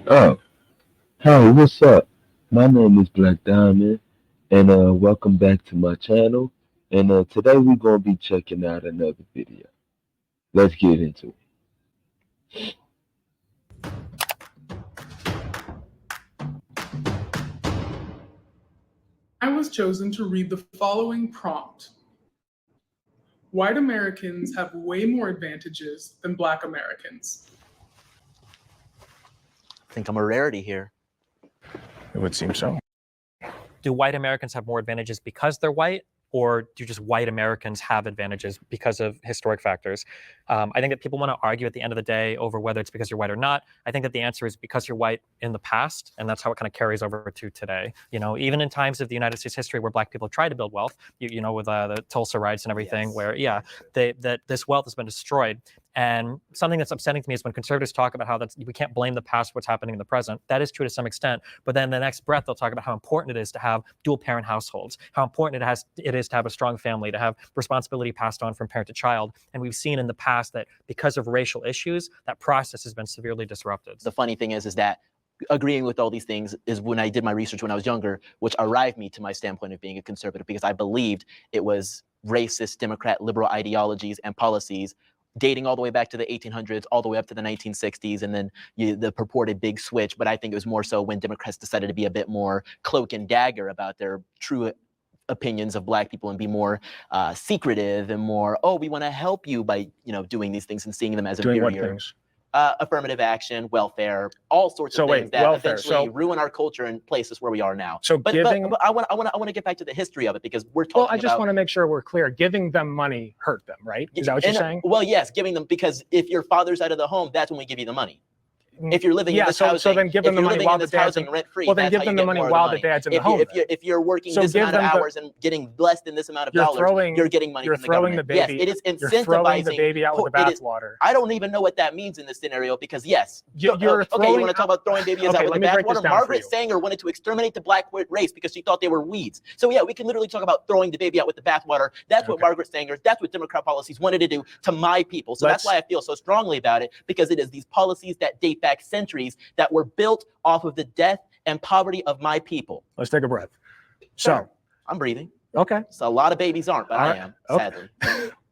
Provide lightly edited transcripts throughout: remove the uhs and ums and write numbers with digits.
Oh, hi, what's up? My name is Black Diamond, and welcome back to my channel. And today we're gonna be checking out another video. Let's get into it. I was chosen to read the following prompt. White Americans have way more advantages than Black Americans. I think I'm a rarity here. It would seem so. Do white Americans have more advantages because they're white, or do just white Americans have advantages because of historic factors? I think that people want to argue at the end of the day over whether it's because you're white or not. I think that the answer is because you're white in the past, and that's how it kind of carries over to today. You know, even in times of the United States history where Black people tried to build wealth, you know, with the Tulsa riots and everything, where that this wealth has been destroyed. And something that's upsetting to me is when conservatives talk about how we can't blame the past for what's happening in the present. That is true to some extent, but then the next breath they'll talk about how important it is to have dual parent households, how important it is to have a strong family, to have responsibility passed on from parent to child. And we've seen in the past that because of racial issues, that process has been severely disrupted. The funny thing is that agreeing with all these things is when I did my research when I was younger, which arrived me to my standpoint of being a conservative, because I believed it was racist, Democrat, liberal ideologies and policies dating all the way back to the 1800s, all the way up to the 1960s, and then the purported big switch. But I think it was more so when Democrats decided to be a bit more cloak and dagger about their true opinions of Black people and be more secretive and more, oh, we want to help you by doing these things and seeing them as inferior. Doing what things? Affirmative action, welfare, all sorts of things that eventually ruin our culture in places where we are now. So but I want to get back to the history of it, because we're talking. Well, I just want to make sure we're clear. Giving them money hurt them, right? Is that what you're saying? Well, yes, giving them, because if your father's out of the home, that's when we give you the money. If you're living in this housing, so then give them the money while the dad's rent-free. Well, then give them the money while the dad's in the home. If you're working this amount of hours and getting less than this amount of dollars, you're getting money from the government. Yes, it is incentivizing. You're throwing the baby out with the bathwater. I don't even know what that means in this scenario, because yes, you're okay, you want to talk about throwing babies out with the bathwater? Margaret Sanger wanted to exterminate the Black race because she thought they were weeds. So yeah, we can literally talk about throwing the baby out with the bathwater. That's what Margaret Sanger, that's what Democrat policies wanted to do to my people. So that's why I feel so strongly about it, because it is these policies that date back centuries that were built off of the death and poverty of my people. Let's take a breath. So I'm breathing. Okay. So a lot of babies aren't, but I am, sadly.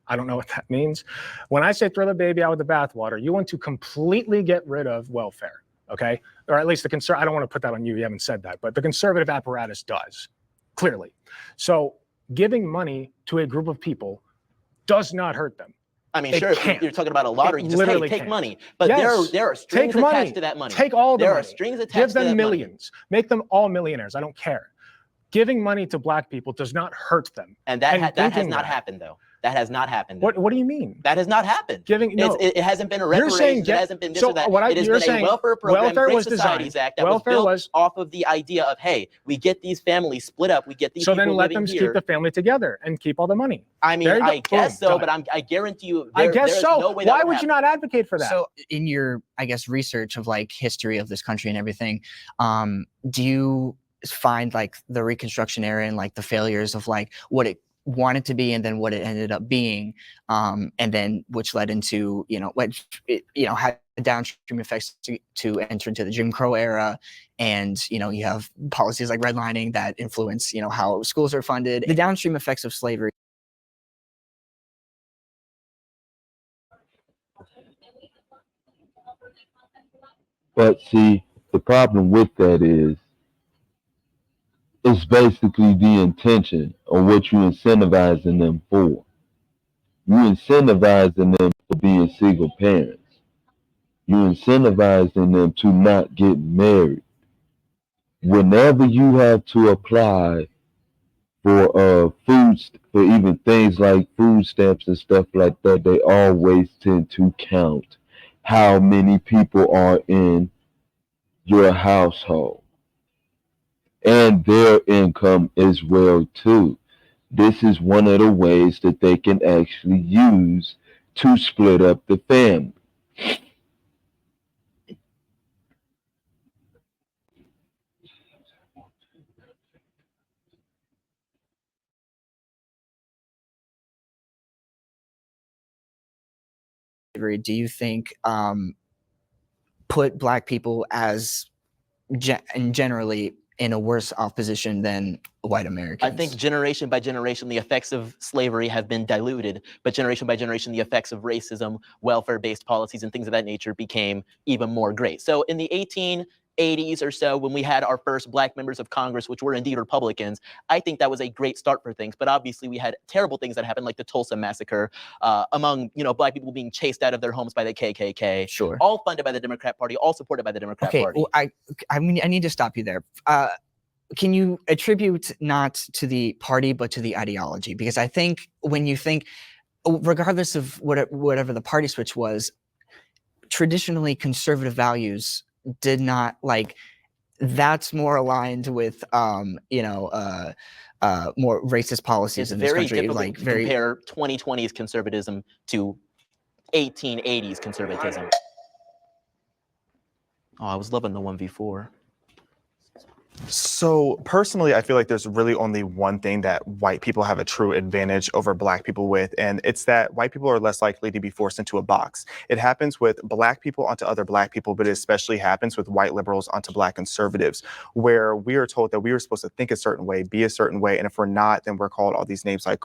I don't know what that means. When I say throw the baby out with the bathwater, you want to completely get rid of welfare, okay? Or at least the I don't want to put that on you, you haven't said that, but the conservative apparatus does, clearly. So giving money to a group of people does not hurt them. I mean, sure, if you're talking about a lottery, you just take money. But there are strings attached to that money. Take all the money. There are strings attached to that money. Give them millions. Make them all millionaires. I don't care. Giving money to Black people does not hurt them. And that has not happened, though. That has not happened. What do you mean? That has not happened. It hasn't been a reparations. It hasn't been this or that. It has been a welfare program, Great Societies Act, that was built off of the idea of, hey, we get these families split up. We get these people living here. So then let them keep the family together and keep all the money. I mean, I guess so, but I guarantee you, there's no way that Why would you not advocate for that? So in your, I guess, research of like history of this country and everything, do you find like the Reconstruction era and like the failures of like what it wanted to be and then what it ended up being, and then which led into had downstream effects to enter into the Jim Crow era, and you have policies like redlining that influence how schools are funded, the downstream effects of slavery. But see, the problem with that is it's basically the intention of what you're incentivizing them for. You're incentivizing them for being single parents. You're incentivizing them to not get married. Whenever you have to apply for for even things like food stamps and stuff like that, they always tend to count how many people are in your household and their income as well too. This is one of the ways that they can actually use to split up the family. Do you think put Black people as generally in a worse off position than white Americans. I think generation by generation, the effects of slavery have been diluted, but generation by generation, the effects of racism, welfare-based policies, and things of that nature became even more great. So in the 1880s or so, when we had our first Black members of Congress, which were indeed Republicans, I think that was a great start for things. But obviously, we had terrible things that happened, like the Tulsa massacre, among Black people being chased out of their homes by the KKK. Sure. All funded by the Democrat Party, all supported by the Democrat Party. Well, I mean, I need to stop you there. Can you attribute not to the party, but to the ideology? Because I think when you think, regardless of whatever the party switch was, traditionally conservative values did not that's more aligned with more racist policies It's in this very country. difficult to compare 2020's conservatism to 1880s conservatism. Oh, I was loving the 1v4. So personally, I feel like there's really only one thing that white people have a true advantage over Black people with, and it's that white people are less likely to be forced into a box. It happens with Black people onto other Black people, but it especially happens with white liberals onto Black conservatives, where we are told that we are supposed to think a certain way, be a certain way, and if we're not, then we're called all these names like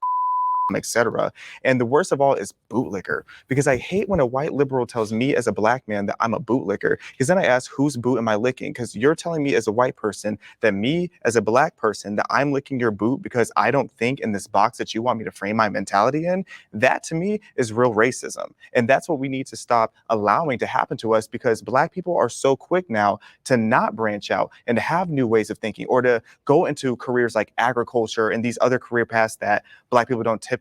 etc. And the worst of all is bootlicker, because I hate when a white liberal tells me as a Black man that I'm a bootlicker, because then I ask, whose boot am I licking? Because you're telling me as a white person that me as a Black person that I'm licking your boot because I don't think in this box that you want me to frame my mentality in. That to me is real racism. And that's what we need to stop allowing to happen to us, because Black people are so quick now to not branch out and to have new ways of thinking, or to go into careers like agriculture and these other career paths that Black people don't typically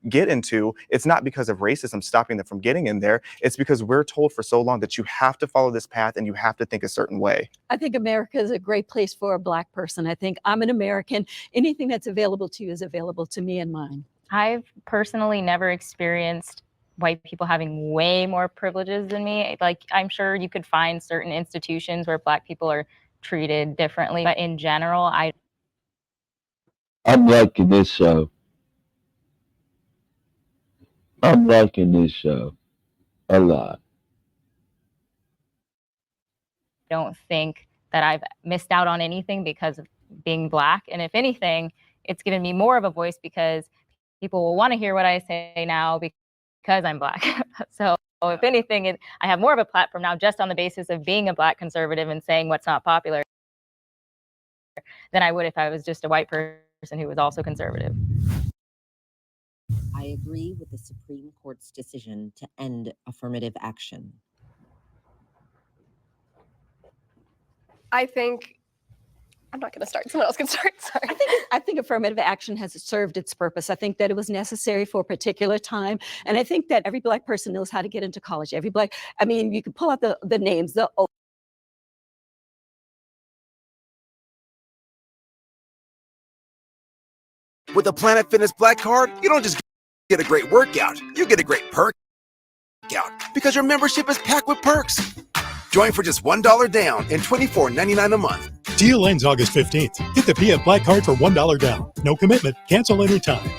get into. It's not because of racism stopping them from getting in there. It's because we're told for so long that you have to follow this path and you have to think a certain way. I think America is a great place for a Black person. I think I'm an American. Anything that's available to you is available to me and mine. I've personally never experienced white people having way more privileges than me. Like, I'm sure you could find certain institutions where Black people are treated differently, but in general, I'm liking this show. I'm liking this show a lot. don't think that I've missed out on anything because of being Black. And if anything, it's given me more of a voice because people will want to hear what I say now because I'm Black. So if anything, I have more of a platform now just on the basis of being a Black conservative and saying what's not popular than I would if I was just a white person who was also conservative. I agree with the Supreme Court's decision to end affirmative action. I think I'm not going to start. Someone else can start. Sorry. I think affirmative action has served its purpose. I think that it was necessary for a particular time. And I think that every Black person knows how to get into college. Every Black, I mean, you can pull out the names, With a Planet Fitness Black Card, you don't just get a great workout, you get a great perk out because your membership is packed with perks. Join for just $1 down and $24.99 a month. Deal ends August 15th. Get the PF Black Card for $1 down. No commitment. Cancel anytime.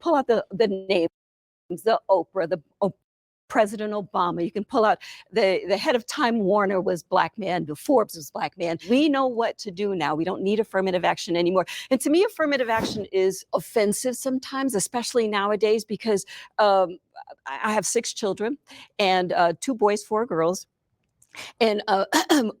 pull out the names, the Oprah, President Obama. You can pull out the head of Time Warner was Black man, the Forbes was Black man. We know what to do now. We don't need affirmative action anymore. And to me, affirmative action is offensive sometimes, especially nowadays, because I have 6 children and 2 boys, 4 girls. And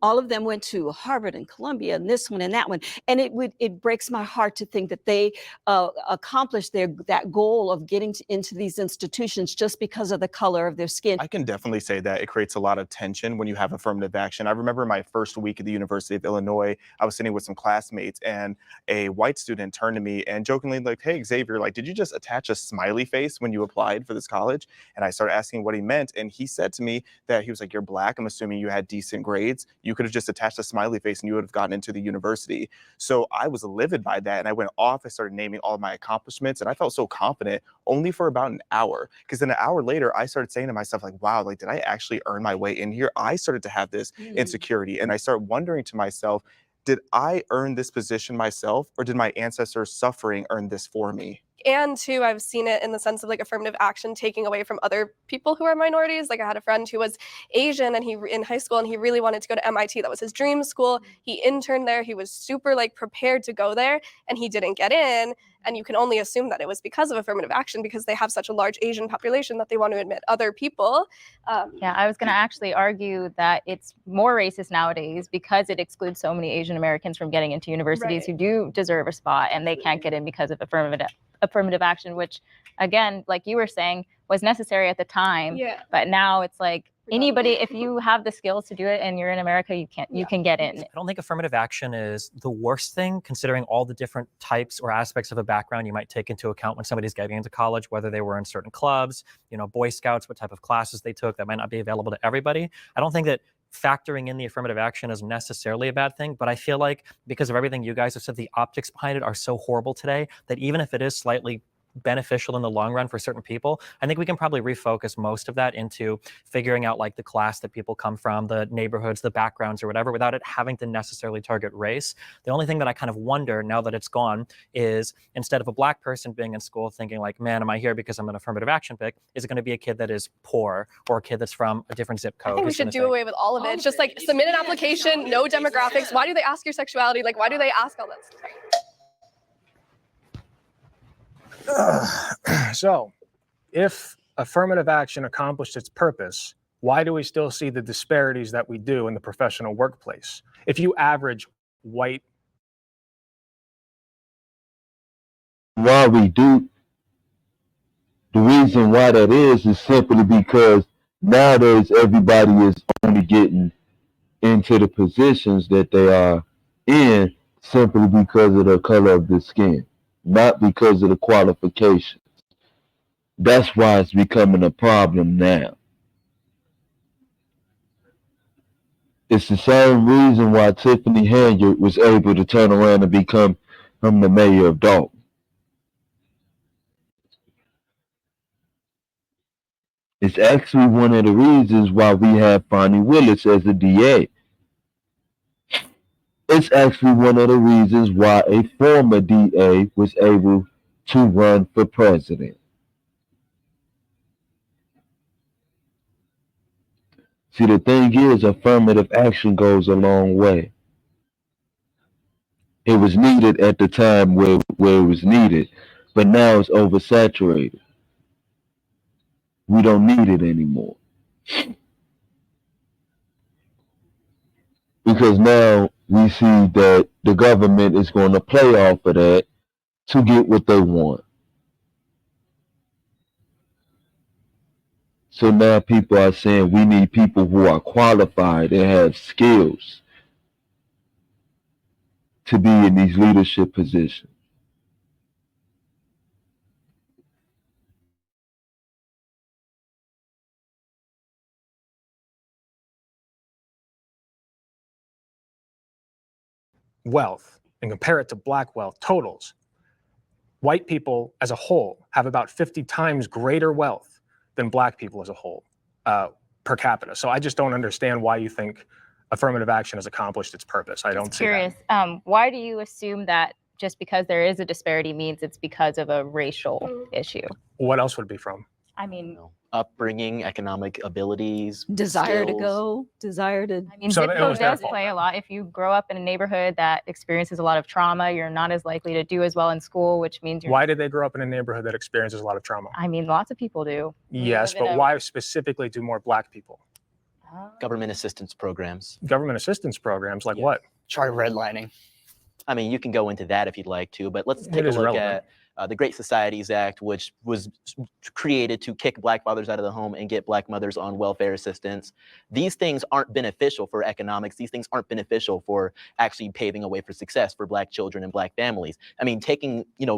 all of them went to Harvard and Columbia and this one and that one. And it breaks my heart to think that they accomplished that goal of getting into these institutions just because of the color of their skin. I can definitely say that it creates a lot of tension when you have affirmative action. I remember my first week at the University of Illinois, I was sitting with some classmates and a white student turned to me and jokingly like, "Hey, Xavier, like, did you just attach a smiley face when you applied for this college?" And I started asking what he meant. And he said to me that he was like, "You're Black. I'm assuming you had decent grades, you could have just attached a smiley face and you would have gotten into the university. So I was livid by that, and I went off. I started naming all of my accomplishments, and I felt so confident only for about an hour. Because then an hour later, I started saying to myself, like, wow, like, did I actually earn my way in here? I started to have this insecurity, and I started wondering to myself, did I earn this position myself, or did my ancestors' suffering earn this for me? And two, I've seen it in the sense of like affirmative action taking away from other people who are minorities. Like I had a friend who was Asian and he in high school and he really wanted to go to MIT. That was his dream school. He interned there. He was super like prepared to go there and he didn't get in. And you can only assume that it was because of affirmative action because they have such a large Asian population that they want to admit other people. Yeah, I was going to actually argue that it's more racist nowadays because it excludes so many Asian Americans from getting into universities who do deserve a spot and they can't get in because of affirmative action, which again, like you were saying, was necessary at the time. Yeah. But now it's like anybody, if you have the skills to do it and you're in America, you can get in. I don't think affirmative action is the worst thing, considering all the different types or aspects of a background you might take into account when somebody's getting into college, whether they were in certain clubs, you know, Boy Scouts, what type of classes they took, that might not be available to everybody. I don't think that factoring in the affirmative action is necessarily a bad thing, but I feel like because of everything you guys have said, the optics behind it are so horrible today that even if it is slightly beneficial in the long run for certain people, I think we can probably refocus most of that into figuring out like the class that people come from, the neighborhoods, the backgrounds or whatever, without it having to necessarily target race. The only thing that I kind of wonder now that it's gone is instead of a black person being in school thinking like, man, am I here because I'm an affirmative action pick? Is it going to be a kid that is poor or a kid that's from a different zip code? I think we should do away with all of it. It's just like submit an application, no demographics. Why do they ask your sexuality? Like, why do they ask all that stuff? So, if affirmative action accomplished its purpose, why do we still see the disparities that we do in the professional workplace? If you average white, why we do, the reason why that is simply because nowadays everybody is only getting into the positions that they are in simply because of the color of the skin, not because of the qualifications. That's why it's becoming a problem now. It's the same reason why Tiffany Henyard was able to turn around and become the mayor of Dalton. It's actually one of the reasons why we have Fonnie Willis as a DA. It's actually one of the reasons why a former DA was able to run for president. See, the thing is, affirmative action goes a long way. It was needed at the time where it was needed, but now it's oversaturated. We don't need it anymore. Because now we see that the government is going to play off of that to get what they want. So now people are saying we need people who are qualified and have skills to be in these leadership positions. wealth and compare it to black wealth totals, white people as a whole have about 50 times greater wealth than black people as a whole per capita. So I just don't understand why you think affirmative action has accomplished its purpose. I don't see Curious, why do you assume that just because there is a disparity means it's because of a racial issue? What else would it be from? I mean, upbringing, economic abilities, Desire to skills. go, desire to. I mean, zip code does play a lot. If you grow up in a neighborhood that experiences a lot of trauma, you're not as likely to do as well in school, which means you're. Why did they grow up in a neighborhood that experiences a lot of trauma? I mean, lots of people do. Yes, but why specifically do more black people? Government assistance programs. Government assistance programs, like what? Try redlining. I mean, you can go into that if you'd like to, but let's take a look at the Great Societies Act, which was created to kick black fathers out of the home and get black mothers on welfare assistance. These things aren't beneficial for economics. These things aren't beneficial for actually paving a way for success for black children and black families. I mean,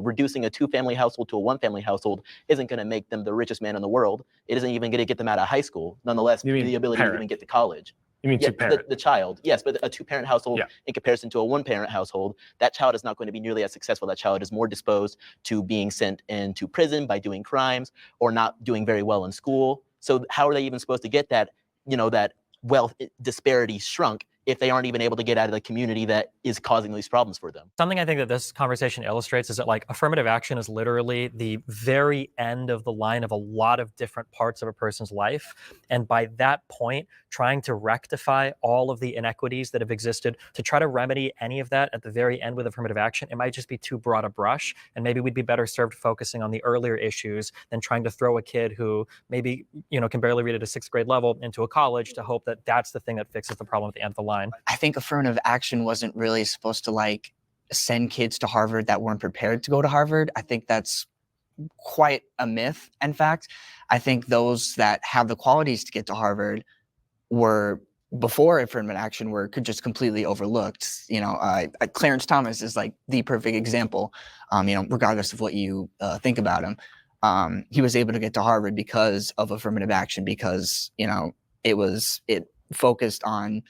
reducing a 2-family household to a 1-family household isn't going to make them the richest man in the world. It isn't even going to get them out of high school. Nonetheless, the ability to even get to college. You mean Yeah, two-parent? the child, yes, but a two-parent household Yeah. in comparison to a one-parent household, that child is not going to be nearly as successful. That child is more disposed to being sent into prison by doing crimes or not doing very well in school. So how are they even supposed to get that, that wealth disparity shrunk if they aren't even able to get out of the community that is causing these problems for them? Something I think that this conversation illustrates is that like affirmative action is literally the very end of the line of a lot of different parts of a person's life. And by that point, trying to rectify all of the inequities that have existed, to try to remedy any of that at the very end with affirmative action, it might just be too broad a brush. And maybe we'd be better served focusing on the earlier issues than trying to throw a kid who maybe, can barely read at a 6th grade level into a college to hope that that's the thing that fixes the problem at the end of the line. I think affirmative action wasn't really supposed to like send kids to Harvard that weren't prepared to go to Harvard. I think that's quite a myth. In fact, I think those that have the qualities to get to Harvard were before affirmative action were just completely overlooked. Clarence Thomas is like the perfect example. Regardless of what you think about him, he was able to get to Harvard because of affirmative action, because it focused on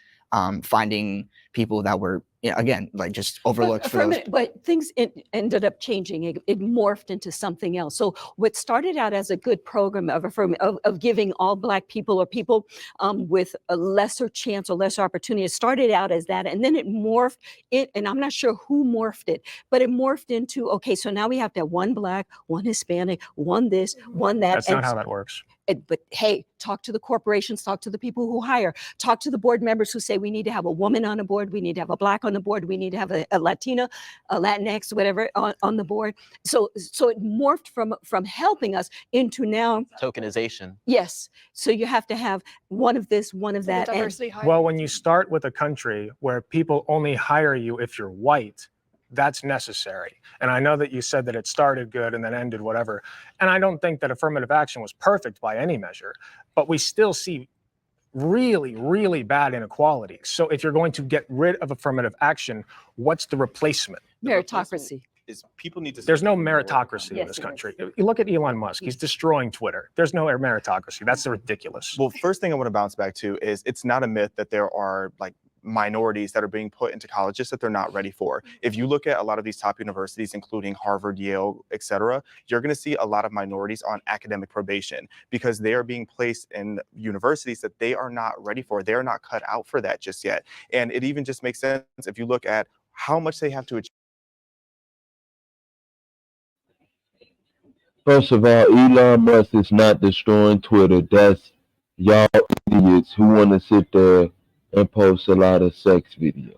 finding people that were, again, like just overlooked for those. But things ended up changing. It morphed into something else. So what started out as a good program of giving all Black people or people with a lesser chance or lesser opportunity, it started out as that, and then it morphed and I'm not sure who morphed it, but it morphed into, okay, so now we have to have one Black, one Hispanic, one this, one that. That's not how that works. But hey, talk to the corporations, talk to the people who hire, talk to the board members who say we need to have a woman on the board, we need to have a Black on the board, we need to have a Latina, a Latinx, whatever on the board. So it morphed from helping us into now Tokenization. Yes. So you have to have one of this, one of that. Diversity. Well, when you start with a country where people only hire you if you're white, that's necessary. And I know that you said that it started good and then ended whatever. And I don't think that affirmative action was perfect by any measure, but we still see really, really bad inequalities. So if you're going to get rid of affirmative action, what's the replacement? Meritocracy. Is people need to. There's no meritocracy in this country. You look at Elon Musk, he's destroying Twitter. There's no meritocracy. That's ridiculous. Well, first thing I want to bounce back to is it's not a myth that there are like minorities that are being put into colleges that they're not ready for. If you look at a lot of these top universities, including Harvard, Yale, etc., you're going to see a lot of minorities on academic probation because they are being placed in universities that they are not ready for. They're not cut out for that just yet. And it even just makes sense if you look at how much they have to achieve. First of all, Elon Musk is not destroying Twitter. That's y'all idiots who want to sit there and post a lot of sex videos.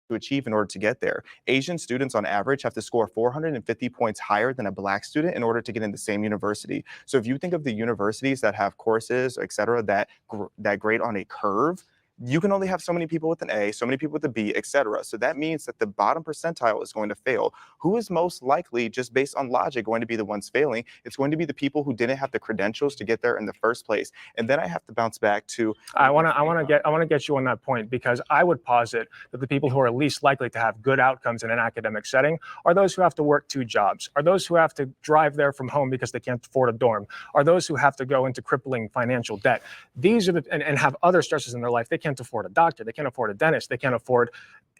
To achieve in order to get there. Asian students on average have to score 450 points higher than a Black student in order to get in the same university. So if you think of the universities that have courses, et cetera, that grade on a curve, you can only have so many people with an A, so many people with a B, et cetera. So that means that the bottom percentile is going to fail. Who is most likely, just based on logic, going to be the ones failing? It's going to be the people who didn't have the credentials to get there in the first place. And then I have to bounce back to. I want to get you on that point, because I would posit that the people who are least likely to have good outcomes in an academic setting are those who have to work 2 jobs, are those who have to drive there from home because they can't afford a dorm, are those who have to go into crippling financial debt. These are and have other stresses in their life. They can't afford a doctor, they can't afford a dentist, they can't afford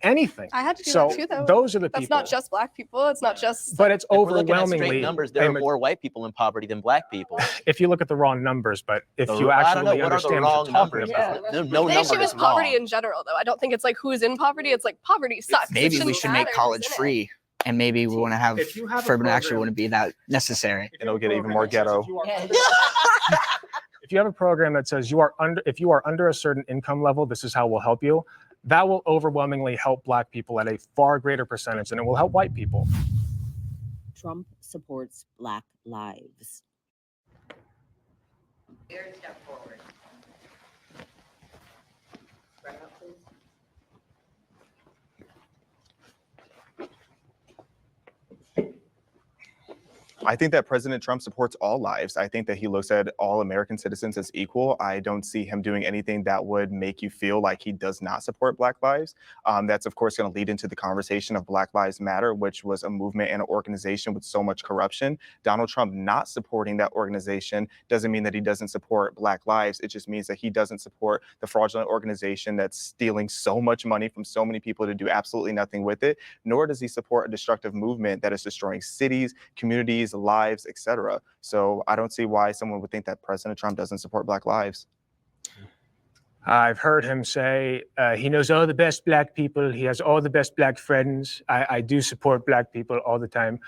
anything. I had to do so that too, though. Those are the That's people. not just Black people. It's not just. But it's If we're looking at overwhelmingly straight numbers. There are more white people in poverty than Black people. If you look at the raw numbers, but if you I don't know, actually what are the understand wrong what you're talking numbers? about. No The number issue is is poverty wrong. in general, though. I don't think it's like who's in poverty. It's like poverty sucks. Maybe we should make college free, and maybe we want to have If you have a affirmative action program- wouldn't be that necessary. It'll get even more ghetto. If you have a program that says if you are under a certain income level, this is how we'll help you, that will overwhelmingly help Black people at a far greater percentage than it will help white people. Trump supports Black lives. Step forward. Right up, please. I think that President Trump supports all lives. I think that he looks at all American citizens as equal. I don't see him doing anything that would make you feel like he does not support Black lives. That's, of course, going to lead into the conversation of Black Lives Matter, which was a movement and an organization with so much corruption. Donald Trump not supporting that organization doesn't mean that he doesn't support Black lives. It just means that he doesn't support the fraudulent organization that's stealing so much money from so many people to do absolutely nothing with it, nor does he support a destructive movement that is destroying cities, communities, lives, etc. So I don't see why someone would think that President Trump doesn't support Black lives. I've heard him say he knows all the best Black people. He has all the best Black friends. I do support Black people all the time.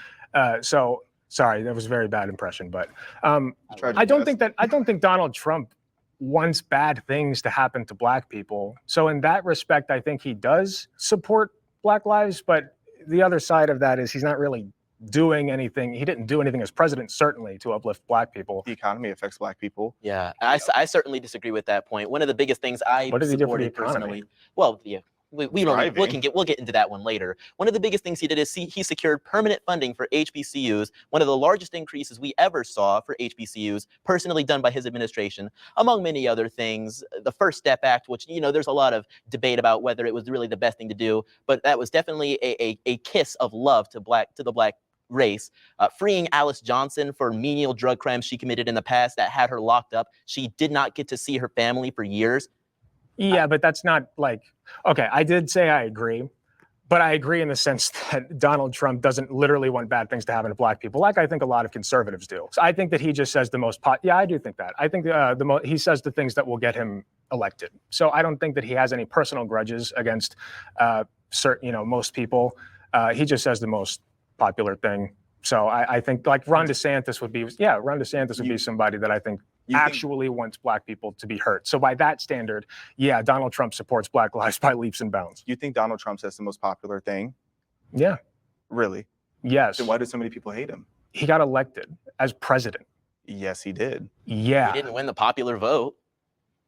So sorry, that was a very bad impression. But I don't think Donald Trump wants bad things to happen to Black people. So in that respect, I think he does support Black lives. But the other side of that is he's not really doing anything. He didn't do anything as president, certainly, to uplift Black people. The economy affects Black people. Yeah, I certainly disagree with that point. One of the biggest things I What did he do for the supported economy? personally, well, yeah, we don't. We'll get into that one later. One of the biggest things he did is he secured permanent funding for HBCUs, one of the largest increases we ever saw for HBCUs, personally done by his administration, among many other things. The First Step Act, which, you know, there's a lot of debate about whether it was really the best thing to do, but that was definitely a kiss of love to the Black race. Freeing Alice Johnson for menial drug crimes she committed in the past that had her locked up. She did not get to see her family for years. Yeah, but that's not like, okay, I did say I agree, but I agree in the sense that Donald Trump doesn't literally want bad things to happen to Black people, like I think a lot of conservatives do. So I think that he just says the most yeah, I do think that. I think he says the things that will get him elected. So I don't think that he has any personal grudges against most people. He just says the most popular thing. So I think like Ron DeSantis would be somebody that I think actually wants Black people to be hurt. So by that standard, yeah, Donald Trump supports Black lives by leaps and bounds. You think Donald Trump says the most popular thing? Yeah. Really? Yes. Then why do so many people hate him? He got elected as president. Yes, he did. Yeah. He didn't win the popular vote.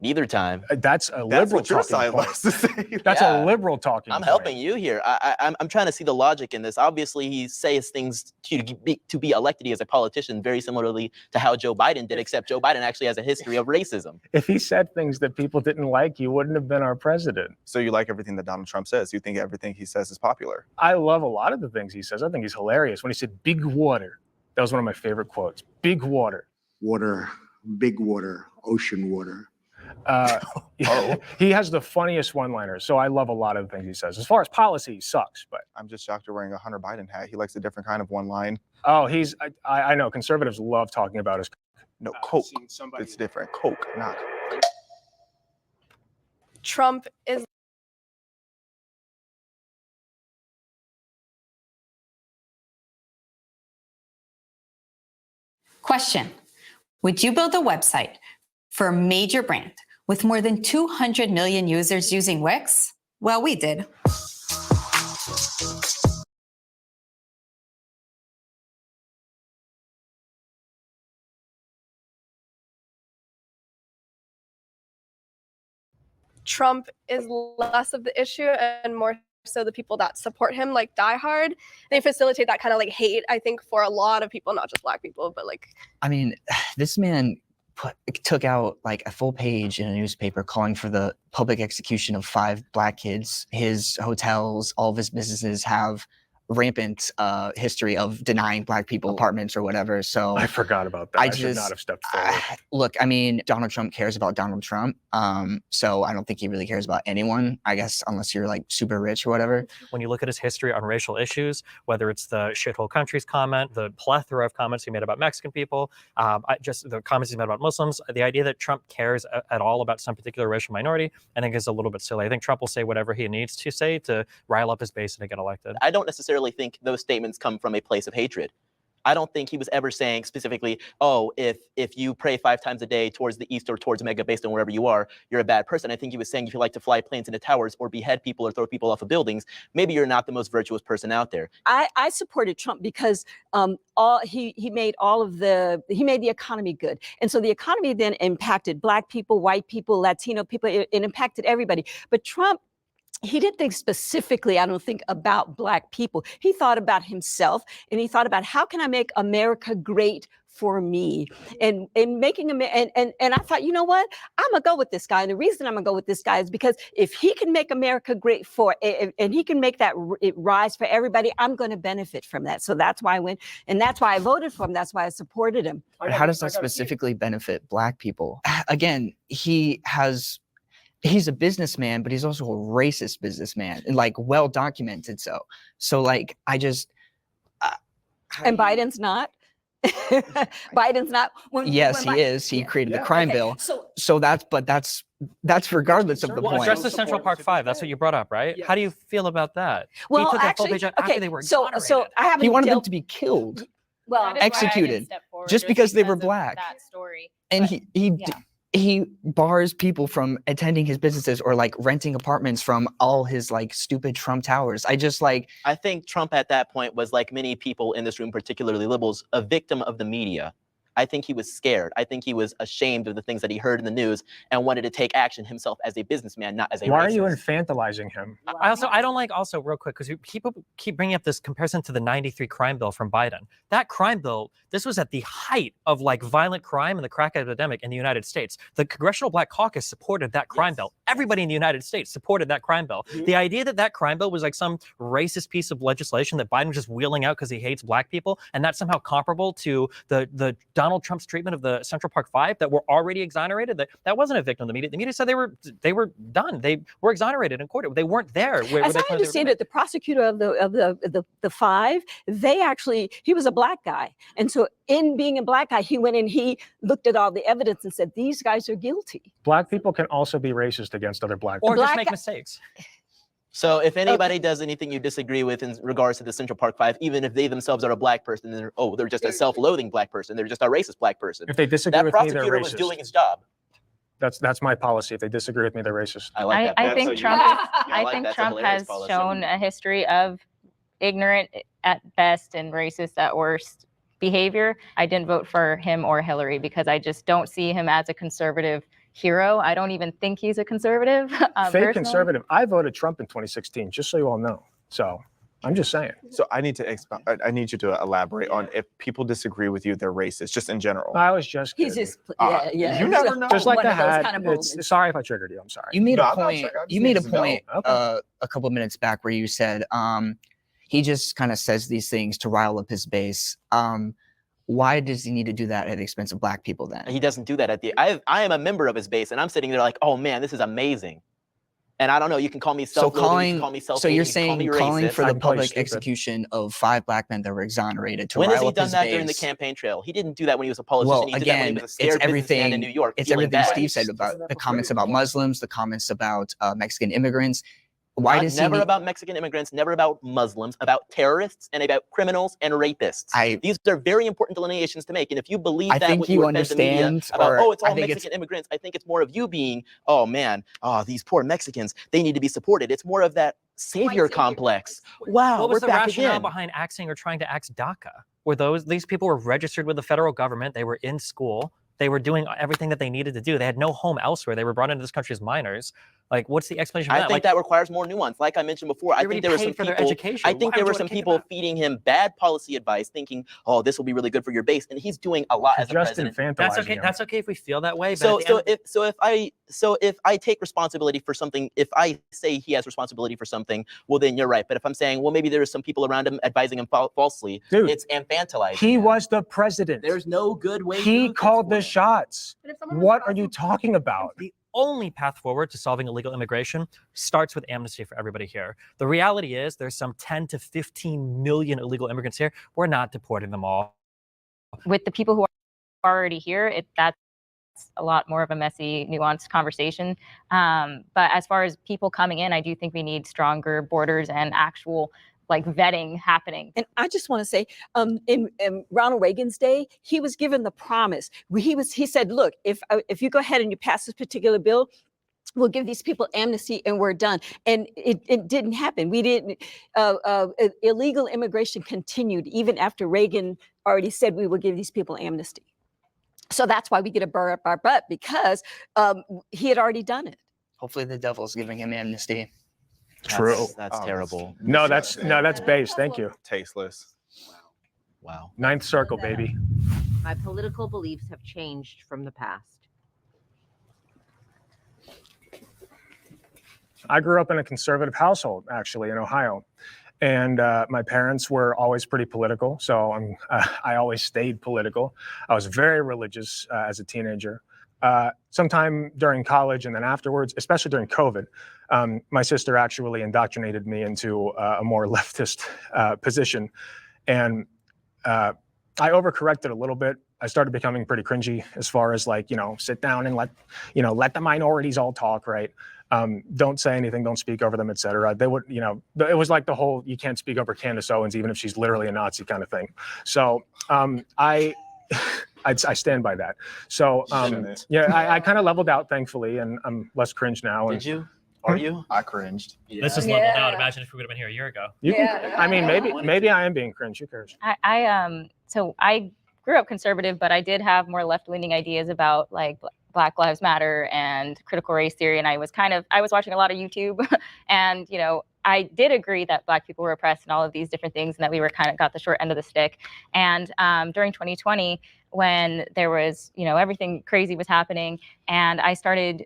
Neither time. That's a liberal talking point. That's a liberal talking I'm point. helping you here. I'm trying to see the logic in this. Obviously, he says things to be elected as a politician very similarly to how Joe Biden did, except Joe Biden actually has a history of racism. If he said things that people didn't like, he wouldn't have been our president. So you like everything that Donald Trump says? You think everything he says is popular? I love a lot of the things he says. I think he's hilarious. When he said big water, that was one of my favorite quotes. Big water. Water, big water, ocean water. He has the funniest one-liners, so I love a lot of the things he says. As far as policy, he sucks, but I'm just shocked you're wearing a Hunter Biden hat. He likes a different kind of one line. Oh, I know conservatives love talking about his. No, Coke. It's different. Coke, not. Trump is Question: would you build a website for a major brand with more than 200 million users using Wix? Well, we did. Trump is less of the issue and more so the people that support him, like die hard. They facilitate that kind of like hate, I think, for a lot of people, not just Black people, but like. I mean, this man took out like a full page in a newspaper calling for the public execution of 5 Black kids. His hotels, all of his businesses have rampant history of denying Black people apartments or whatever. So I forgot about that. I should not have stepped forward. Look, I mean, Donald Trump cares about Donald Trump. So I don't think he really cares about anyone, I guess, unless you're like super rich or whatever. When you look at his history on racial issues, whether it's the shithole countries comment, the plethora of comments he made about Mexican people, just the comments he's made about Muslims, the idea that Trump cares at all about some particular racial minority, I think is a little bit silly. I think Trump will say whatever he needs to say to rile up his base and to get elected. I don't necessarily think those statements come from a place of hatred. I don't think he was ever saying specifically, oh, if you pray 5 times a day towards the east or towards Mega based on wherever you are, you're a bad person. I think he was saying if you like to fly planes into towers or behead people or throw people off of buildings, maybe you're not the most virtuous person out there. I supported Trump because he made the economy good. And so the economy then impacted Black people, white people, Latino people, it impacted everybody. But Trump he didn't think specifically, I don't think, about Black people. He thought about himself, and he thought about, how can I make America great for me? And making and I thought, you know what? I'm gonna go with this guy. And the reason I'm gonna go with this guy is because if he can make America great and he can make that it rise for everybody, I'm gonna benefit from that. So that's why I went, and that's why I voted for him. That's why I supported him. How does that specifically benefit Black people? Again, he's a businessman, but he's also a racist businessman, and like well documented. So like and Biden's not. Biden's not. Yes, he is. He created the crime bill. So that's regardless of the Well, point. address the Central Park Five. That's what you brought up, right? How do you feel about that? Well, he took actually, a full page out okay, after they were so I haven't. He wanted them to be killed, well, executed, just because they were Black. That story. And he bars people from attending his businesses or like renting apartments from all his like stupid Trump towers. I think Trump at that point was, like many people in this room, particularly liberals, a victim of the media. I think he was scared. I think he was ashamed of the things that he heard in the news and wanted to take action himself as a businessman, not as a Why racist. are you infantilizing him? I don't like, also real quick, because people keep bringing up this comparison to the 93 crime bill from Biden. That crime bill, this was at the height of like violent crime and the crack epidemic in the United States. The Congressional Black Caucus supported that crime bill. Everybody in the United States supported that crime bill. The idea that that crime bill was like some racist piece of legislation that Biden was just wheeling out because he hates Black people, and that's somehow comparable to the Donald Trump's treatment of the Central Park Five that were already exonerated, that wasn't a victim of the media. The media said they were done. They were exonerated in court. They weren't there. As I understand it, the prosecutor of the five, he was a Black guy, and so in being a Black guy, he went and he looked at all the evidence and said, these guys are guilty. Black people can also be racist against other Black or people. just make mistakes. So if anybody does anything you disagree with in regards to the Central Park Five, even if they themselves are a Black person, they're just a self-loathing Black person, they're just a racist Black person. If they disagree with me, they're prosecutor was racist. doing his job. That's my policy. If they disagree with me, they're racist. I like that. I think Trump. I think Trump has shown a history of ignorant at best and racist at worst behavior. I didn't vote for him or Hillary because I just don't see him as a conservative hero. I don't even think he's a conservative. Fake personally. conservative. I voted Trump in 2016, just so you all know. So I'm just saying. So I need you to elaborate on if people disagree with you, they're racist, just in general. I was just kidding. He's just, yeah. You never know. Just like One the of those hat. kind of moments. Sorry if I triggered you. I'm sorry. You made No, a I'm not point. sure. I just You made a need to know. point Okay. a couple of minutes back where you said he just kind of says these things to rile up his base. Why does he need to do that at the expense of Black people then? He doesn't do that at the. I am a member of his base, and I'm sitting there like, oh man, this is amazing. And I don't know. You can call me self-loathing. You can call me self-hating. So you're you can call saying me calling racist. for I the can call you public stupid. execution of 5 Black men that were exonerated to When rile has he up done his that base? during the campaign trail? He didn't do that when he was a politician. Well, he did that when again, he was a it's scared businessman in New York. It's feeling everything bad. Steve said about the comments about Muslims, the comments about Mexican immigrants. Why does he never need- about Mexican immigrants, never about Muslims, about terrorists and about criminals and rapists. These are very important delineations to make. And if you believe I that think what you are fed the media understand, about, or oh, it's I all think Mexican immigrants, I think it's more of you being, oh man, these poor Mexicans, they need to be supported. It's more of that savior complex. Wow, What was we're the back rationale again. behind axing or trying to axe DACA? Were these people were registered with the federal government? They were in school. They were doing everything that they needed to do. They had no home elsewhere. They were brought into this country as minors. Like, what's the explanation for I that? think that requires more nuance. Like I mentioned before, I think there were some for their people. education. I think Why there would were you some wanna kick people them out? feeding him bad policy advice, thinking, "Oh, this will be really good for your base," and he's doing a lot as a Just president. That's okay. That's okay if we feel that way. But So, at the end- if I take responsibility for something, if I say he has responsibility for something, well, then you're right. But if I'm saying, well, maybe there are some people around him advising him falsely, Dude, it's infantilizing. He him. was the president. There's no good way. He to called the shots. What are you talking about? The only path forward to solving illegal immigration starts with amnesty for everybody here. The reality is there's some 10 to 15 million illegal immigrants here. We're not deporting them all. With the people who are already here, that's a lot more of a messy, nuanced conversation. But as far as people coming in, I do think we need stronger borders and actual like vetting happening. And I just want to say, in Ronald Reagan's day, he was given the promise. He said, look, if you go ahead and you pass this particular bill, we'll give these people amnesty and we're done. And it didn't happen. We didn't. Illegal immigration continued even after Reagan already said we will give these people amnesty. So that's why we get a burr up our butt, because he had already done it. Hopefully the devil's giving him amnesty. True. That's terrible. No, that's base. Thank you. Tasteless. Wow. Ninth circle, baby. My political beliefs have changed from the past. I grew up in a conservative household, actually, in Ohio. And my parents were always pretty political, so I always stayed political. I was very religious as a teenager. Sometime during college and then afterwards, especially during COVID, my sister actually indoctrinated me into a more leftist position. And I overcorrected a little bit. I started becoming pretty cringy as far as like, sit down and let the minorities all talk, right? Don't say anything, don't speak over them, etc. They would, it was like the whole, you can't speak over Candace Owens, even if she's literally a Nazi kind of thing. So I stand by that. So yeah, I kind of leveled out, thankfully, and I'm less cringe now. Did you? Are you? I cringed. This is leveled out. Imagine if we would have been here a year ago. I mean, maybe I am being cringe. Who cares? So I grew up conservative, but I did have more left-leaning ideas about like Black Lives Matter and critical race theory. And I was watching a lot of YouTube and, I did agree that Black people were oppressed and all of these different things and that we were kind of got the short end of the stick. And during 2020, when there was, everything crazy was happening, and I started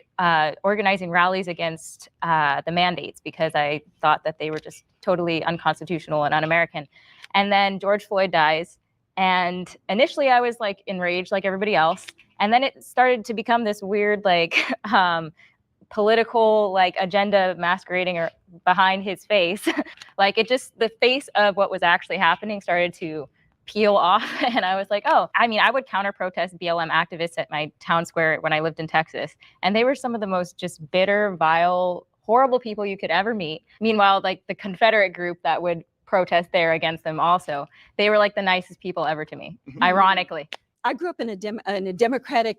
organizing rallies against the mandates because I thought that they were just totally unconstitutional and un-American. And then George Floyd dies. And initially I was like enraged like everybody else. And then it started to become this weird, like, political like agenda masquerading or behind his face. Like the face of what was actually happening started to peel off. And I was like, oh, I mean, I would counter protest BLM activists at my town square when I lived in Texas. And they were some of the most just bitter, vile, horrible people you could ever meet. Meanwhile, like the Confederate group that would protest there against them also, they were like the nicest people ever to me, ironically. I grew up in a Democratic,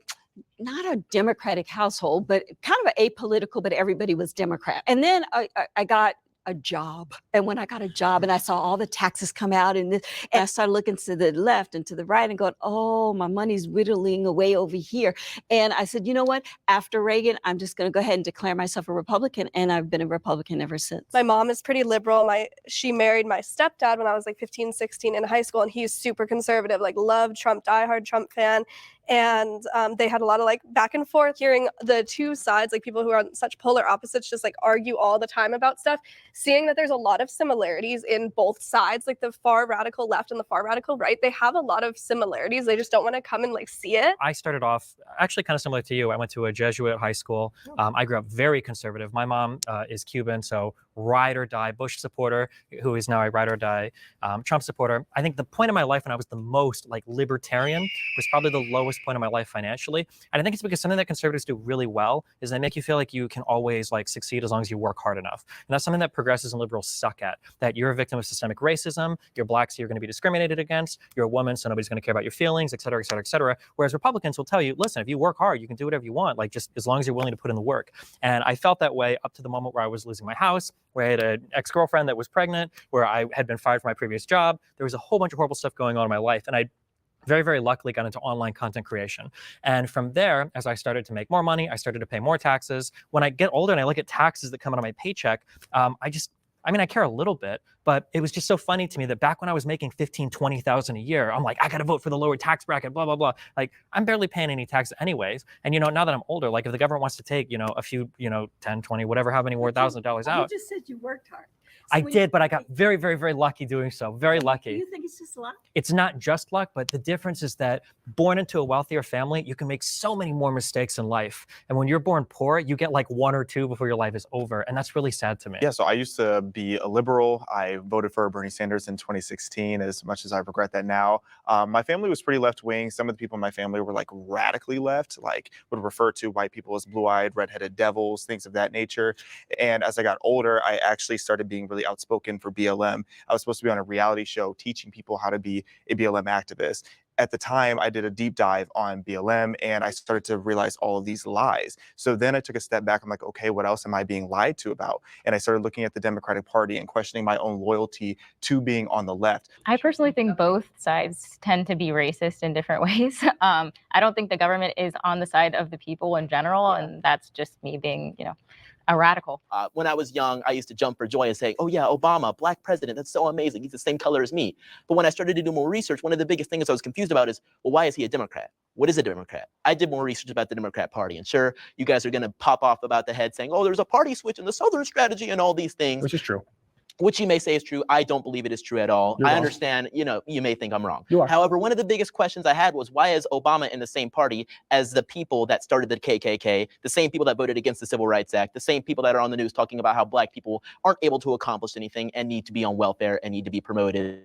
not a Democratic household, but kind of apolitical, but everybody was Democrat. And then I got a job. And when I got a job and I saw all the taxes come out and I started looking to the left and to the right and going, oh, my money's whittling away over here. And I said, you know what? After Reagan, I'm just going to go ahead and declare myself a Republican. And I've been a Republican ever since. My mom is pretty liberal. She married my stepdad when I was like 15, 16 in high school. And he's super conservative, like loved Trump, diehard Trump fan. And they had a lot of like back and forth, hearing the two sides, like people who are on such polar opposites just like argue all the time about stuff, seeing that there's a lot of similarities in both sides, like the far radical left and the far radical right. They have a lot of similarities. They just don't want to come and like see it. I started off actually kind of similar to you. I went to a Jesuit high school. I grew up very conservative. My mom is Cuban, so ride or die Bush supporter, who is now a ride or die Trump supporter. I think the point of my life when I was the most like libertarian was probably the lowest point of my life financially. And I think it's because something that conservatives do really well is they make you feel like you can always like succeed as long as you work hard enough. And that's something that progressives and liberals suck at, that you're a victim of systemic racism, you're Black, so you're going to be discriminated against, you're a woman, so nobody's going to care about your feelings, et cetera, et cetera, et cetera. Whereas Republicans will tell you, listen, if you work hard, you can do whatever you want, like just as long as you're willing to put in the work. And I felt that way up to the moment where I was losing my house, where I had an ex-girlfriend that was pregnant, where I had been fired from my previous job. There was a whole bunch of horrible stuff going on in my life. And I very, very luckily got into online content creation. And from there, as I started to make more money, I started to pay more taxes. When I get older and I look at taxes that come out of my paycheck, I care a little bit, but it was just so funny to me that back when I was making 15, 20,000 a year, I'm like, I got to vote for the lower tax bracket, blah, blah, blah. Like I'm barely paying any taxes anyways. And, now that I'm older, like if the government wants to take, a few, 10, 20, whatever, how many more $1,000 out. You just said you worked hard. I did, but I got very, very, very lucky doing so. Very lucky. Do you think it's just luck? It's not just luck, but the difference is that born into a wealthier family, you can make so many more mistakes in life. And when you're born poor, you get like one or two before your life is over. And that's really sad to me. Yeah, so I used to be a liberal. I voted for Bernie Sanders in 2016, as much as I regret that now. My family was pretty left-wing. Some of the people in my family were like radically left, like would refer to white people as blue-eyed, redheaded devils, things of that nature. And as I got older, I actually started being really outspoken for BLM. I was supposed to be on a reality show teaching people how to be a BLM activist. At the time, I did a deep dive on BLM and I started to realize all of these lies. So then I took a step back. I'm like, okay, what else am I being lied to about? And I started looking at the Democratic Party and questioning my own loyalty to being on the left. I personally think both sides tend to be racist in different ways. I don't think the government is on the side of the people in general. And that's just me being, a radical. When I was young, I used to jump for joy and say, oh yeah, Obama, black president, that's so amazing. He's the same color as me. But when I started to do more research, one of the biggest things I was confused about is, well, why is he a Democrat? What is a Democrat? I did more research about the Democrat Party. And sure, you guys are gonna pop off about the head saying, oh, there's a party switch in the Southern strategy and all these things. Which is true. Which you may say is true. I don't believe it is true at all. You're I wrong. understand, you may think I'm wrong. You are. However, one of the biggest questions I had was, why is Obama in the same party as the people that started the KKK, the same people that voted against the Civil Rights Act, the same people that are on the news talking about how black people aren't able to accomplish anything and need to be on welfare and need to be promoted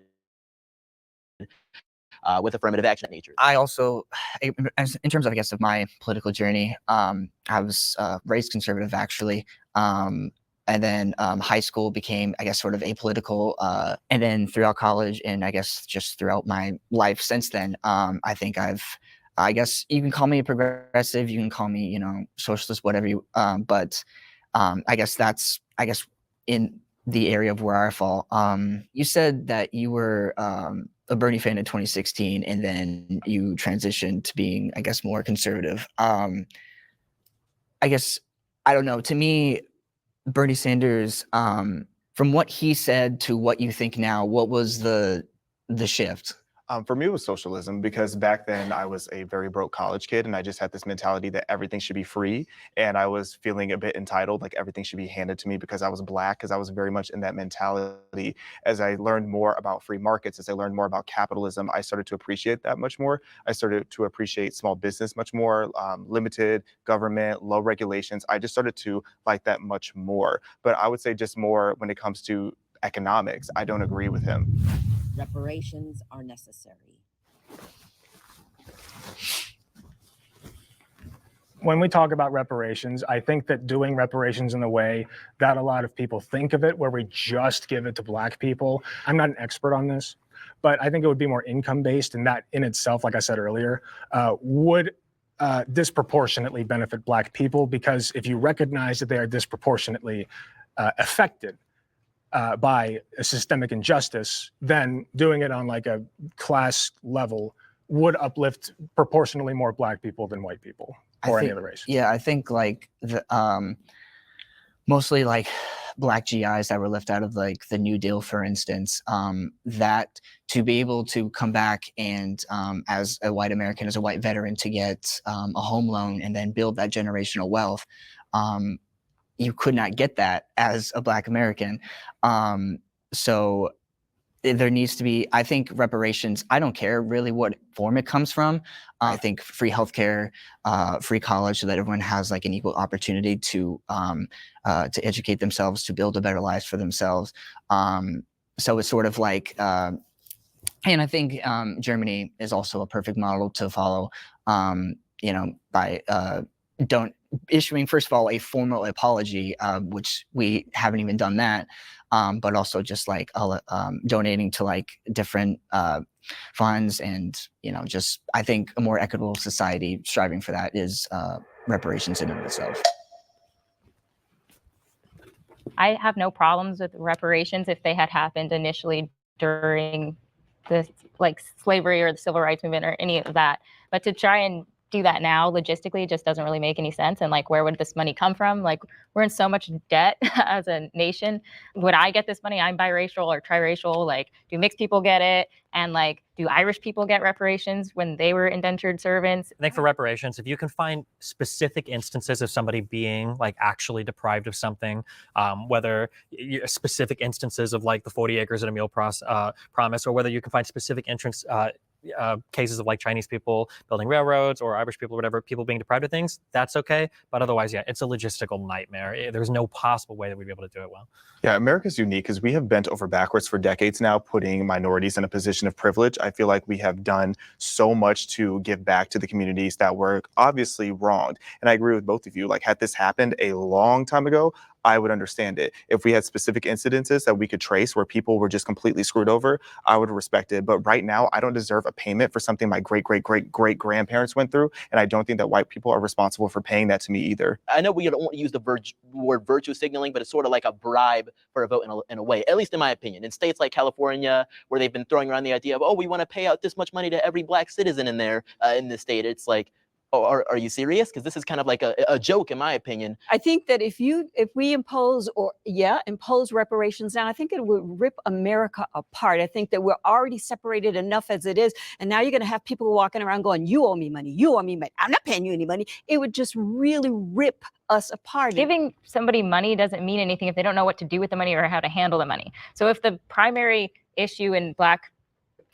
with affirmative action nature? I also, in terms of, I guess, of my political journey, I was raised conservative, actually. And then high school became, I guess, sort of apolitical. And then throughout college and I guess just throughout my life since then, I think I guess you can call me a progressive, you can call me, socialist, whatever you, but I guess that's, in the area of where I fall. You said that you were a Bernie fan in 2016, and then you transitioned to being, I guess, more conservative. I guess, I don't know, to me, Bernie Sanders, from what he said to what you think now, what was the shift? For me, it was socialism, because back then I was a very broke college kid and I just had this mentality that everything should be free. And I was feeling a bit entitled, like everything should be handed to me because I was black, because I was very much in that mentality. As I learned more about free markets, as I learned more about capitalism, I started to appreciate that much more. I started to appreciate small business much more, limited government, low regulations. I just started to like that much more. But I would say just more when it comes to economics, I don't agree with him. Reparations are necessary. When we talk about reparations, I think that doing reparations in the way that a lot of people think of it, where we just give it to black people, I'm not an expert on this, but I think it would be more income-based, and that in itself, like I said earlier, would disproportionately benefit black people, because if you recognize that they are disproportionately affected by a systemic injustice, then doing it on like a class level would uplift proportionally more black people than white people or any other race. Yeah, I think like mostly like black GIs that were left out of like the New Deal, for instance, that to be able to come back and as a white American, as a white veteran, to get a home loan and then build that generational wealth, you could not get that as a black American. So there needs to be, I think, reparations. I don't care really what form it comes from. I think free healthcare, free college, so that everyone has like an equal opportunity to educate themselves, to build a better life for themselves. So it's sort of like, and I think Germany is also a perfect model to follow. By issuing, first of all, a formal apology, which we haven't even done that, but also just like donating to like different funds, and just I think a more equitable society striving for that is reparations in and of itself. I have no problems with reparations if they had happened initially during the like slavery or the civil rights movement or any of that. But to try and do that now logistically just doesn't really make any sense. And like, where would this money come from? Like, we're in so much debt as a nation. Would I get this money? I'm biracial or triracial. Like, do mixed people get it? And like, do Irish people get reparations when they were indentured servants? I think for reparations, if you can find specific instances of somebody being like actually deprived of something, whether specific instances of like the 40 acres and a meal promise, or whether you can find specific cases of like Chinese people building railroads or Irish people or whatever, people being deprived of things, that's okay. But otherwise, yeah, it's a logistical nightmare. There's no possible way that we'd be able to do it well. Yeah, America's unique because we have bent over backwards for decades now, putting minorities in a position of privilege. I feel like we have done so much to give back to the communities that were obviously wronged. And I agree with both of you. Like, had this happened a long time ago, I would understand it. If we had specific incidences that we could trace where people were just completely screwed over, I would respect it. But right now, I don't deserve a payment for something my great-great-great-great-grandparents went through. And I don't think that white people are responsible for paying that to me either. I know we don't want to use the word virtue signaling, but it's sort of like a bribe for a vote in a way, at least in my opinion. In states like California, where they've been throwing around the idea of, oh, we want to pay out this much money to every black citizen in there, in the state, it's like, Oh, are you serious? Because this is kind of like a joke, in my opinion. I think that if we impose impose reparations now, I think it would rip America apart. I think that we're already separated enough as it is, and now you're going to have people walking around going, "You owe me money. You owe me money. I'm not paying you any money." It would just really rip us apart. Giving somebody money doesn't mean anything if they don't know what to do with the money or how to handle the money. So if the primary issue in Black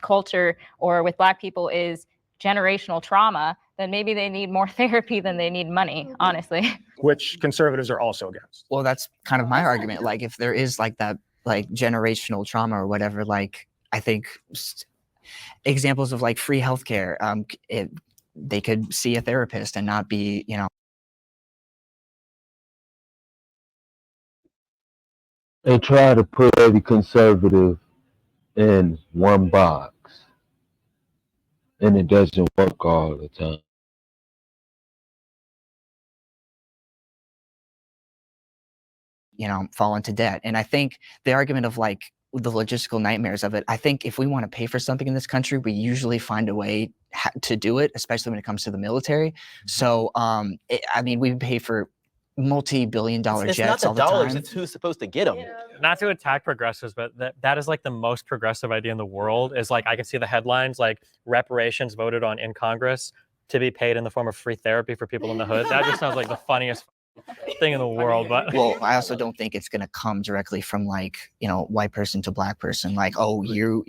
culture or with Black people is generational trauma, then maybe they need more therapy than they need money, honestly. Which conservatives are also against. Well, that's kind of my argument. Like, if there is like that, like generational trauma or whatever, like I think examples of like free healthcare, they could see a therapist and not be, you know. They try to put every conservative in one box, and it doesn't work all the time. You know, fall into debt. And I think the argument of like the logistical nightmares of it, I think if we want to pay for something in this country, we usually find a way to do it, especially when it comes to the military. So, I mean, we pay for multi-billion-dollar jets all the time. It's not the dollars, it's who's supposed to get them. Not to attack progressives, but that is like the most progressive idea in the world. Is like, I can see the headlines like reparations voted on in Congress to be paid in the form of free therapy for people in the hood. That just sounds like the funniest thing in the world. But well, I also don't think it's going to come directly from like, you know, white person to Black person. Like, oh, your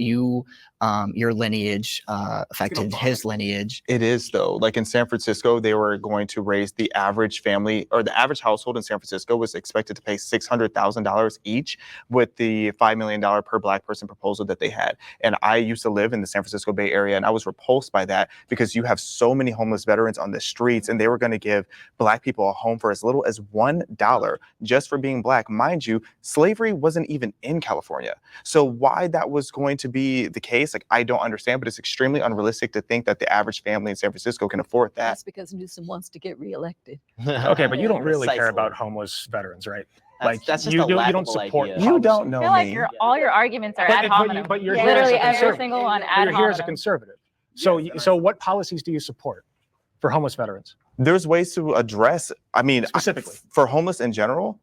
lineage affected his lineage. It is though. Like in San Francisco, they were going to raise the average family, or the average household in San Francisco was expected to pay $600,000 each with the $5 million per Black person proposal that they had. And I used to live in the San Francisco Bay Area, and I was repulsed by that because you have so many homeless veterans on the streets, and they were going to give Black people a home for as little as $1 just for being Black. Mind you, slavery wasn't even in California. So why that was going to be the case, like, I don't understand, but it's extremely unrealistic to think that the average family in San Francisco can afford that. That's because Newsom wants to get reelected. Okay, but you don't really care about homeless veterans, right? That's just you a don't support. idea. You don't know I feel like me. all your arguments are ad hominem. But you're here as a Literally every conservative. single one But ad you're here as a hominem. conservative. So what policies do you support for homeless veterans? There's ways to address, I mean, specifically for homeless in general.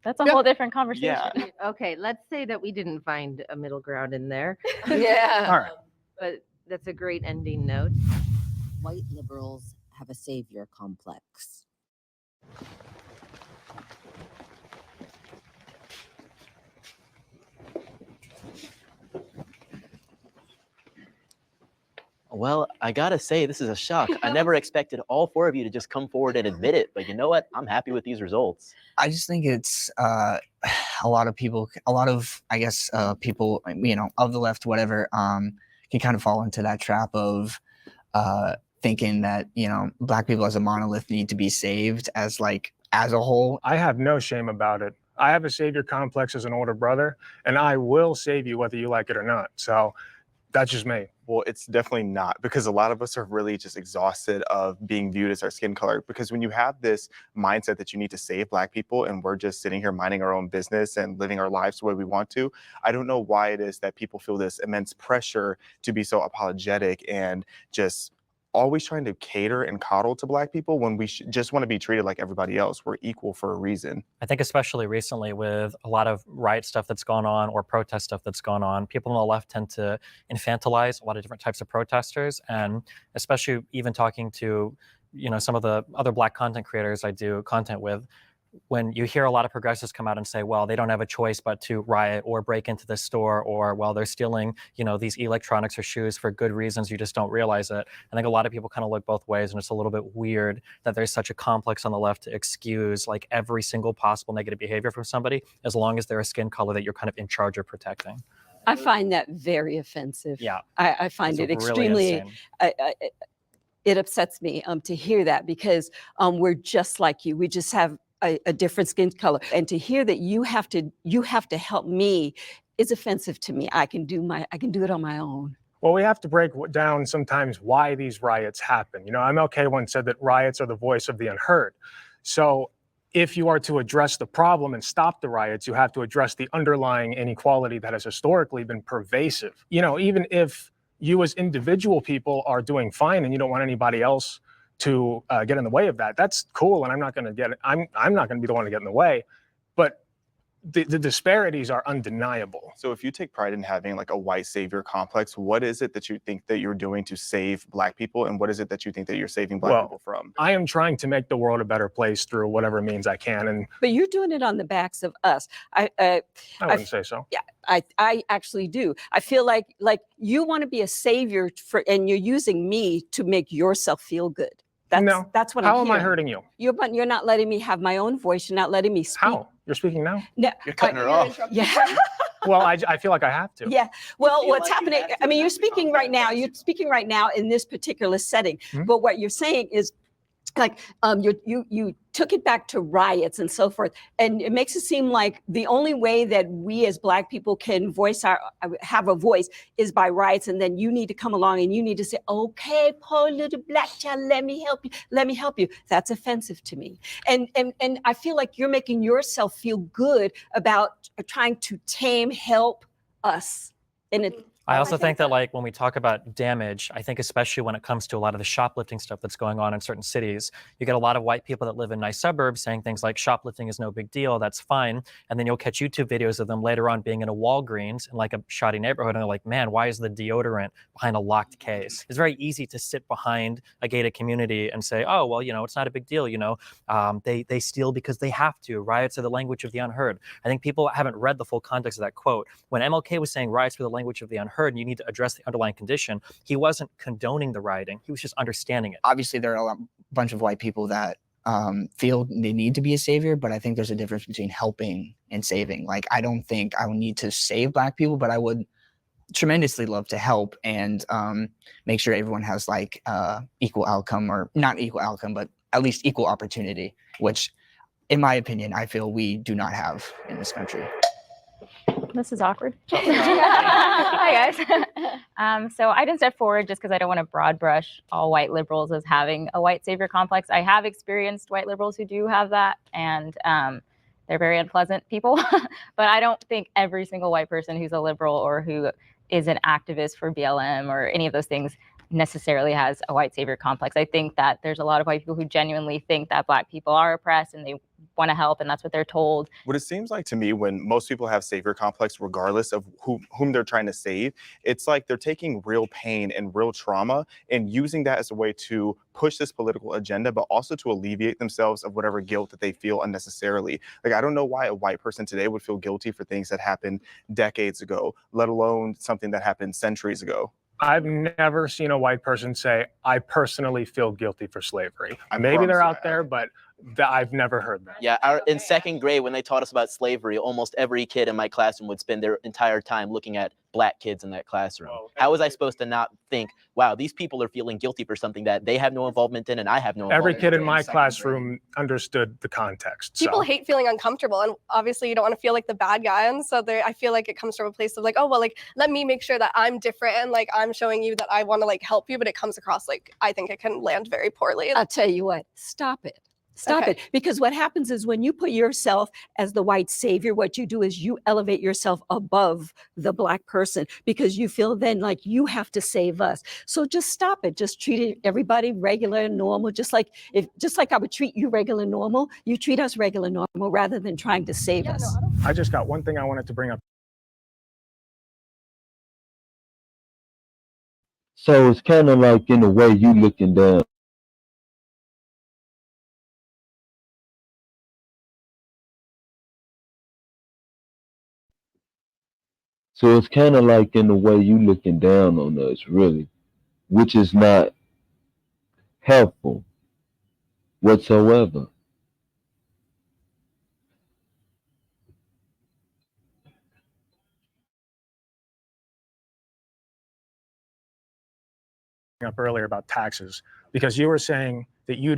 That's a whole different conversation. Yeah. Okay, let's say that we didn't find a middle ground in there. Yeah. All right. But that's a great ending note. White liberals have a savior complex. Well, I gotta say, this is a shock. I never expected all four of you to just come forward and admit it, but you know what? I'm happy with these results. I just think it's a lot of people, I guess, people, you know, of the left, whatever, can kind of fall into that trap of thinking that, you know, Black people as a monolith need to be saved as a whole. I have no shame about it. I have a savior complex as an older brother, and I will save you whether you like it or not. So that's just me. Well, it's definitely not, because a lot of us are really just exhausted of being viewed as our skin color. Because when you have this mindset that you need to save Black people and we're just sitting here minding our own business and living our lives the way we want to, I don't know why it is that people feel this immense pressure to be so apologetic and just always trying to cater and coddle to Black people when we just want to be treated like everybody else. We're equal for a reason. I think especially recently with a lot of riot stuff that's gone on or protest stuff that's gone on, people on the left tend to infantilize a lot of different types of protesters. And especially even talking to, you know, some of the other Black content creators I do content with, when you hear a lot of progressives come out and say, well, they don't have a choice but to riot or break into the store, or, well, they're stealing, you know, these electronics or shoes for good reasons, you just don't realize it. I think a lot of people kind of look both ways, and it's a little bit weird that there's such a complex on the left to excuse like every single possible negative behavior from somebody, as long as they're a skin color that you're kind of in charge of protecting. I find that very offensive. Yeah. I find it Really extremely, insane. it upsets me to hear that, because we're just like you. We just have a different skin color, and to hear that you have to help me is offensive to me. I can do it on my own. Well, we have to break down sometimes why these riots happen. You know, MLK once said that riots are the voice of the unheard. So if you are to address the problem and stop the riots, you have to address the underlying inequality that has historically been pervasive. You know, even if you as individual people are doing fine and you don't want anybody else to get in the way of that, that's cool, and I'm not going to get it. I'm not going to be the one to get in the way, but the disparities are undeniable. So if you take pride in having like a white savior complex, what is it that you think that you're doing to save Black people, and what is it that you think that you're saving Black people from? I am trying to make the world a better place through whatever means I can, and But you're doing it on the backs of us. I wouldn't say so. Yeah, I actually do. I feel like you want to be a savior for, and you're using me to make yourself feel good. That's what I'm hearing. How am I hurting you? You're not letting me have my own voice. You're not letting me speak. How? You're speaking now? No, You're cutting her off. Yeah. Well, I feel like I have to. Yeah. Well, what's happening? I mean, you're speaking right now. You're speaking right now in this particular setting. But what you're saying is, like, you took it back to riots and so forth, and it makes it seem like the only way that we as Black people can have a voice is by riots, and then you need to come along and you need to say, okay, poor little Black child, let me help you, let me help you. That's offensive to me, and I feel like you're making yourself feel good about trying to help us, and it. I also think that, like, when we talk about damage, I think especially when it comes to a lot of the shoplifting stuff that's going on in certain cities, you get a lot of white people that live in nice suburbs saying things like shoplifting is no big deal, that's fine. And then you'll catch YouTube videos of them later on being in a Walgreens in like a shoddy neighborhood, and they're like, man, why is the deodorant behind a locked case? It's very easy to sit behind a gated community and say, oh, well, it's not a big deal. They steal because they have to. Riots are the language of the unheard. I think people haven't read the full context of that quote. When MLK was saying riots were the language of the unheard, and you need to address the underlying condition, he wasn't condoning the rioting. He was just understanding it. Obviously, there are a bunch of white people that feel they need to be a savior, but I think there's a difference between helping and saving. Like, I don't think I would need to save Black people, but I would tremendously love to help and make sure everyone has like equal outcome, or not equal outcome, but at least equal opportunity, which in my opinion, I feel we do not have in this country. This is awkward. Hi, guys. So I didn't step forward just because I don't want to broad brush all white liberals as having a white savior complex. I have experienced white liberals who do have that, and they're very unpleasant people. But I don't think every single white person who's a liberal or who is an activist for BLM or any of those things necessarily has a white savior complex. I think that there's a lot of white people who genuinely think that Black people are oppressed and they want to help, and that's what they're told. What it seems like to me, when most people have savior complex, regardless of whom they're trying to save, it's like they're taking real pain and real trauma and using that as a way to push this political agenda, but also to alleviate themselves of whatever guilt that they feel unnecessarily. Like, I don't know why a white person today would feel guilty for things that happened decades ago, let alone something that happened centuries ago. I've never seen a white person say, I personally feel guilty for slavery. Maybe they're out there, but I've never heard that. Yeah, in second grade, when they taught us about slavery, almost every kid in my classroom would spend their entire time looking at Black kids in that classroom. How was I supposed to not think, wow, these people are feeling guilty for something that they have no involvement in and I have no involvement in? Every kid in my classroom understood the context. People hate feeling uncomfortable, and obviously you don't want to feel like the bad guy. And so I feel like it comes from a place of like, oh, well, like, let me make sure that I'm different and like I'm showing you that I want to like help you, but it comes across like I think it can land very poorly. I'll tell you what, stop it. Stop it. Because what happens is when you put yourself as the white savior, what you do is you elevate yourself above the Black person because you feel then like you have to save us. So just stop it. Just treat everybody regular and normal. Just like I would treat you regular and normal, you treat us regular and normal rather than trying to save us. I just got one thing I wanted to bring up. So it's kind of like, in a way, you looking down. So it's kind of like, in a way, you looking down on us, really, which is not helpful whatsoever. Up earlier about taxes, because you were saying that you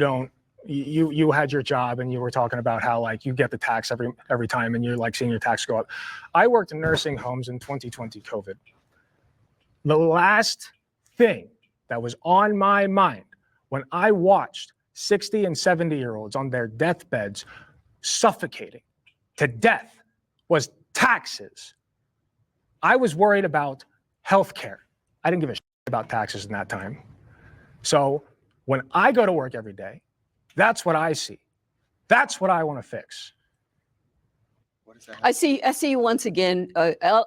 had your job and you were talking about how like you get the tax every time and you're like seeing your tax go up. I worked in nursing homes in 2020 COVID. The last thing that was on my mind when I watched 60 and 70-year-olds on their deathbeds suffocating to death was taxes. I was worried about healthcare. I didn't give a shit about taxes in that time. So When I go to work every day, that's what I see. That's what I want to fix. I see you once again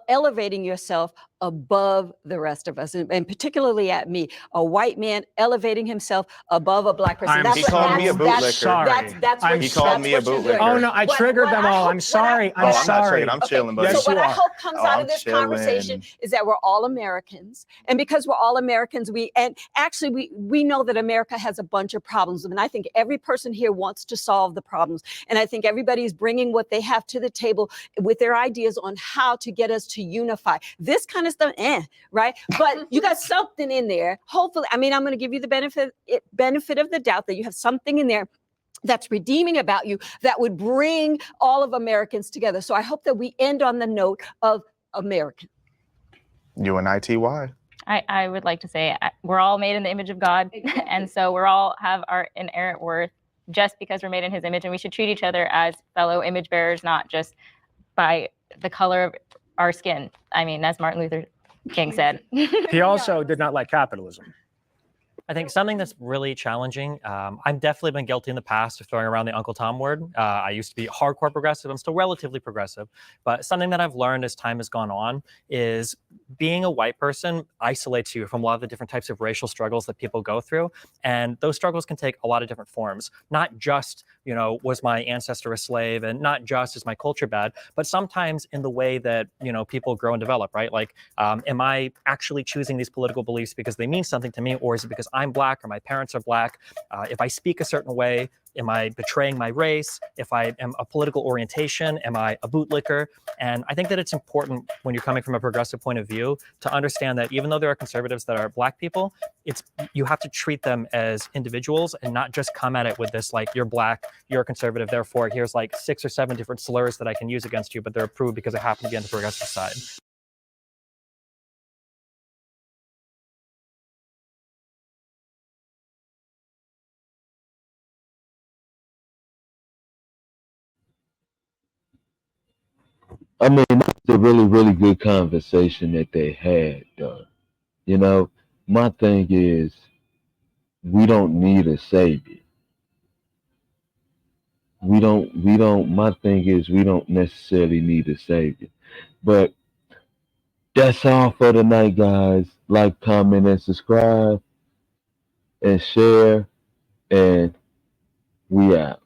elevating yourself above the rest of us, and particularly at me, a white man elevating himself above a black person. He called me a bootlicker. He called me a bootlicker. Oh no, I triggered them all. I'm sorry. I'm sorry. I'm not triggered. I'm chilling, buddy. So what I hope comes out of this conversation is that we're all Americans, and because we're all Americans, we know that America has a bunch of problems, and I think every person here wants to solve the problems, and I think everybody's bringing what they have to the table with their ideas on how to get us to unify. This kind of stuff, right? But you got something in there. Hopefully, I mean, I'm going to give you the benefit of the doubt that you have something in there that's redeeming about you that would bring all of Americans together. So I hope that we end on the note of American. UNITY. I would like to say we're all made in the image of God, and so we're all have our inherent worth just because we're made in His image, and we should treat each other as fellow image bearers, not just by the color of our skin. I mean, as Martin Luther King said. He also did not like capitalism. I think something that's really challenging, I've definitely been guilty in the past of throwing around the Uncle Tom word. I used to be hardcore progressive. I'm still relatively progressive. But something that I've learned as time has gone on is being a white person isolates you from a lot of the different types of racial struggles that people go through. And those struggles can take a lot of different forms. Not just, was my ancestor a slave, and not just is my culture bad, but sometimes in the way that, people grow and develop, right? Like, am I actually choosing these political beliefs because they mean something to me, or is it because I'm Black or my parents are Black? If I speak a certain way, am I betraying my race? If I am a political orientation, am I a bootlicker? And I think that it's important when you're coming from a progressive point of view to understand that even though there are conservatives that are Black people, you have to treat them as individuals and not just come at it with this, like, you're Black, you're a conservative, therefore here's like 6 or 7 different slurs that I can use against you, but they're approved because I happen to be on the progressive side. I mean, it's a really, really good conversation that they had, though. My thing is, we don't need a savior. My thing is, we don't necessarily need a savior. But that's all for tonight, guys. Like, comment, and subscribe, and share, and we out.